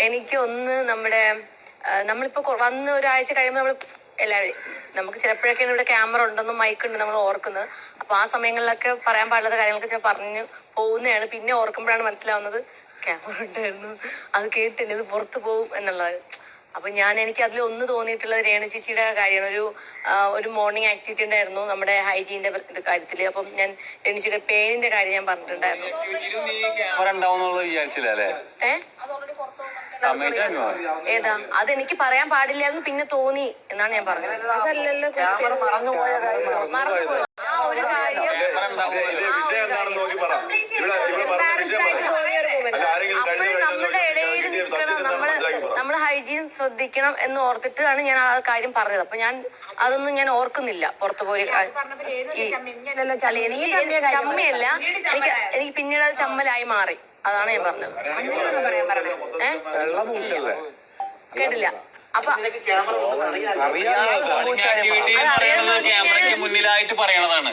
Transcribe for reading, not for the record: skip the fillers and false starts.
എനിക്ക് ഒന്ന് നമ്മളിപ്പോ വന്ന് ഒരാഴ്ച കഴിയുമ്പോൾ നമ്മൾ എല്ലാവരും നമുക്ക് ചിലപ്പോഴൊക്കെ ഇവിടെ ക്യാമറ ഉണ്ടെന്നും മൈക്കുണ്ട് നമ്മൾ ഓർക്കുന്നത്. അപ്പൊ ആ സമയങ്ങളിലൊക്കെ പറയാൻ പാടില്ലാത്ത കാര്യങ്ങളൊക്കെ ചില പറഞ്ഞു പോകുന്നതാണ്. പിന്നെ ഓർക്കുമ്പോഴാണ് മനസ്സിലാവുന്നത് ക്യാമറ ഉണ്ടായിരുന്നു, അത് കേട്ടില്ല, ഇത് പുറത്തു പോകും എന്നുള്ളത്. അപ്പൊ എനിക്ക് അതിൽ ഒന്ന് തോന്നിയിട്ടുള്ളത് രേണു ചേച്ചിയുടെ കാര്യമാണ്. ഒരു മോർണിംഗ് ആക്ടിവിറ്റി ഉണ്ടായിരുന്നു നമ്മുടെ ഹൈജീന്റെ കാര്യത്തില്. അപ്പം ഞാൻ രേണു ചേച്ചിയുടെ പേരിന്റെ കാര്യം ഞാൻ പറഞ്ഞിട്ടുണ്ടായിരുന്നു. ഏതാ അതെനിക്ക് പറയാൻ പാടില്ലായിരുന്നു, പിന്നെ തോന്നി എന്നാണ് ഞാൻ പറഞ്ഞത്. അതല്ലല്ലോ മറന്നുപോയ ആ ഒരു കാര്യം നമ്മുടെ ഇടയിൽ നിൽക്കണം, നമ്മള് ഹൈജീൻ ശ്രദ്ധിക്കണം എന്ന് ഓർത്തിട്ടാണ് ഞാൻ ആ കാര്യം പറഞ്ഞത്. അപ്പൊ അതൊന്നും ഞാൻ ഓർക്കുന്നില്ല. പുറത്തു പോയി എനിക്ക് ചമ്മയല്ല, എനിക്ക് പിന്നീട് അത് ചമ്മലായി മാറി. അതാണ് ഞാൻ പറഞ്ഞത്. കേട്ടില്ല. അപ്പൊ ക്യാമറയ്ക്ക് മുന്നിലായിട്ട് പറയണതാണ്.